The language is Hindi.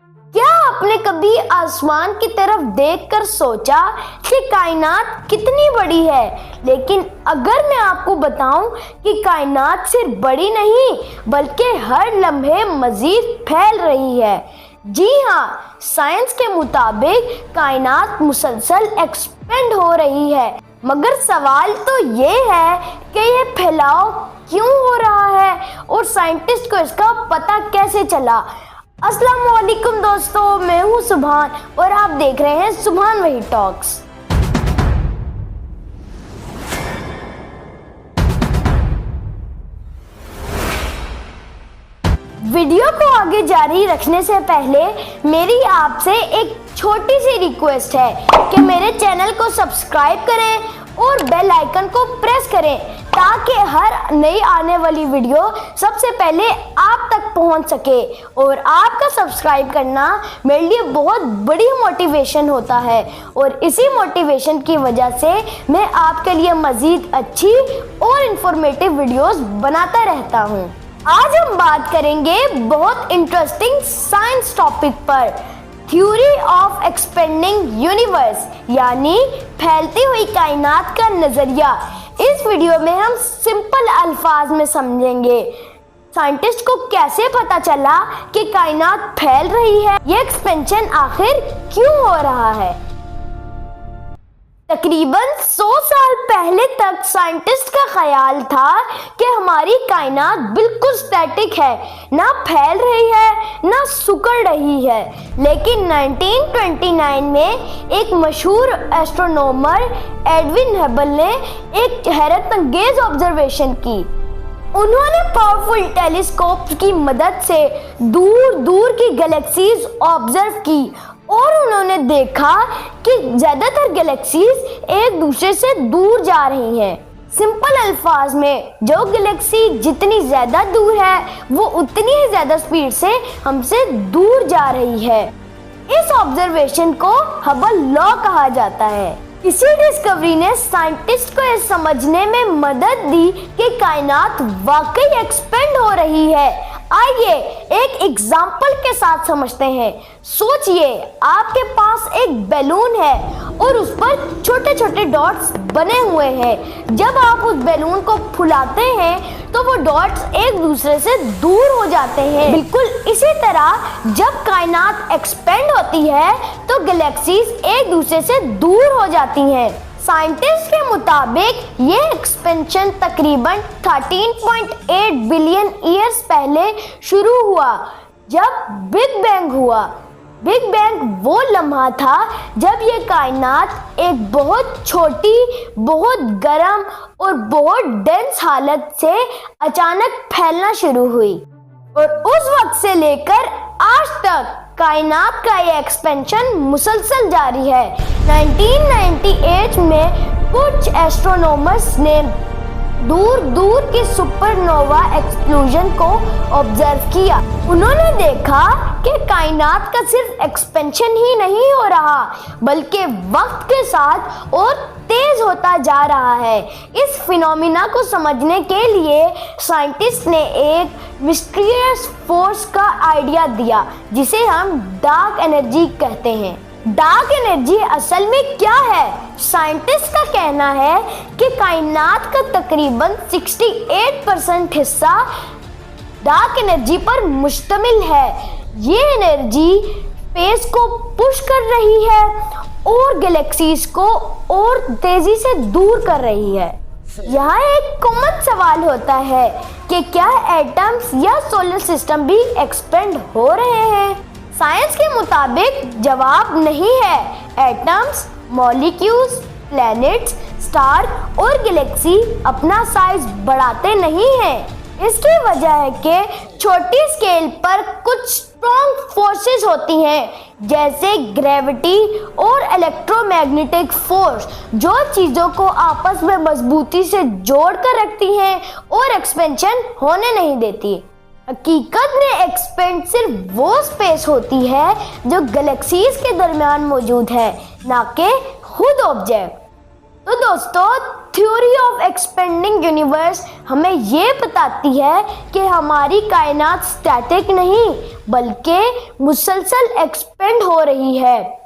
क्या आपने कभी आसमान की तरफ देखकर सोचा कि कायनात कितनी बड़ी है? लेकिन अगर मैं आपको बताऊं कि कायनात सिर्फ बड़ी नहीं बल्कि हर लम्हे मजीद फैल रही है। जी हाँ, साइंस के मुताबिक कायनात मुसलसल एक्सपेंड हो रही है। मगर सवाल तो ये है कि ये फैलाव क्यों हो रहा है और साइंटिस्ट को इसका पता कैसे चला। अस्सलाम वालेकुम दोस्तों, मैं हूँ सुभान और आप देख रहे हैं सुभान वही टॉक्स। वीडियो को आगे जारी रखने से पहले मेरी आपसे एक छोटी सी रिक्वेस्ट है कि मेरे चैनल को सब्सक्राइब करें और बेल आइकन को प्रेस करें ताकि हर नई आने वाली वीडियो सबसे पहले आप तक पहुंच सके। और आपका सब्सक्राइब करना मेरे लिए बहुत बड़ी मोटिवेशन होता है और इसी मोटिवेशन की वजह से मैं आपके लिए मज़ीद अच्छी और इंफॉर्मेटिव वीडियोस बनाता रहता हूं। आज हम बात करेंगे बहुत इंटरेस्टिंग साइंस टॉपिक पर, थ्योरी ऑफ एक्सपेंडिंग यूनिवर्स यानी फैलती हुई कायनात का नजरिया। इस वीडियो में हम सिंपल अल्फाज में समझेंगे साइंटिस्ट को कैसे पता चला कि कायनात फैल रही है, ये एक्सपेंशन आखिर क्यों हो रहा है। तकरीबन 100 साल पहले तक साइंटिस्ट का ख्याल था कि हमारी कायनात बिल्कुल स्टैटिक है, ना फैल रही है ना सिकुड़ रही है। लेकिन 1929 में एक मशहूर एस्ट्रोनॉमर एडविन हबल ने एक हैरतअंगेज ऑब्जर्वेशन की। उन्होंने पावरफुल टेलीस्कोप की मदद से दूर दूर की गैलेक्सीज ऑब्जर्व की और उन्होंने देखा कि ज्यादातर गैलेक्सीज एक दूसरे से दूर जा रही हैं। सिंपल अल्फाज में, जो गैलेक्सी जितनी ज्यादा दूर है वो उतनी ही ज्यादा स्पीड से हमसे दूर जा रही है। इस ऑब्जर्वेशन को हबल लॉ कहा जाता है। इसी डिस्कवरी ने साइंटिस्ट को यह समझने में मदद दी कि कायनात वाकई एक्सपेंड हो रही है। आइए एक एग्जाम्पल के साथ समझते हैं। सोचिए आपके पास एक बैलून है और उस पर छोटे छोटे डॉट्स बने हुए हैं। जब आप उस बैलून को फुलाते हैं तो वो डॉट्स एक दूसरे से दूर हो जाते हैं। बिल्कुल इसी तरह जब कायनात एक्सपेंड होती है तो गैलेक्सीज एक दूसरे से दूर हो जाती हैं। साइंटिस्ट के मुताबिक ये एक्सपेंशन तकरीबन 13.8 बिलियन ईयर्स पहले शुरू हुआ जब बिग बैंग हुआ। बिग बैंग वो लम्हा था जब ये कायनात एक बहुत छोटी, बहुत गर्म और बहुत डेंस हालत से अचानक फैलना शुरू हुई और उस वक्त से लेकर आज तक कायनात का ये एक्सपेंशन मुसलसल जारी है। 1998 में कुछ एस्ट्रोनॉमर्स ने दूर दूर की सुपरनोवा एक्सप्लोजन को ऑब्जर्व किया। उन्होंने देखा कि कायनात का सिर्फ एक्सपेंशन ही नहीं हो रहा बल्कि वक्त के साथ और तेज होता जा रहा है। इस फिनोमिना को समझने के लिए साइंटिस्ट ने एक मिस्टीरियस फोर्स का आइडिया दिया जिसे हम डार्क एनर्जी कहते हैं। डार्क एनर्जी असल में क्या है? साइंटिस्ट का कहना है कि कायनात का तकरीबन 68% हिस्सा डार्क एनर्जी पर मुश्तमिल है। ये एनर्जी स्पेस को पुश कर रही है और गैलेक्सीज को और तेजी से दूर कर रही है। यहाँ एक कॉमन सवाल होता है कि क्या एटम्स या सोलर सिस्टम भी एक्सपेंड हो रहे हैं? साइंस के मुताबिक जवाब नहीं है। एटम्स, मॉलिक्यूल्स, प्लैनेट्स, स्टार और गैलेक्सी अपना साइज बढ़ाते नहीं हैं। इसकी वजह है कि छोटी स्केल पर कुछ स्ट्रॉन्ग फोर्सेस होती हैं जैसे ग्रेविटी और इलेक्ट्रोमैग्नेटिक फोर्स जो चीज़ों को आपस में मजबूती से जोड़ कर रखती हैं और एक्सपेंशन होने नहीं देती। हकीकत में एक्सपेंड सिर्फ वो स्पेस होती है जो गैलेक्सीज के दरमियान मौजूद है, ना कि खुद ऑब्जेक्ट। तो दोस्तों थ्योरी ऑफ एक्सपेंडिंग यूनिवर्स हमें ये बताती है कि हमारी कायनात स्टैटिक नहीं बल्कि मुसलसल एक्सपेंड हो रही है।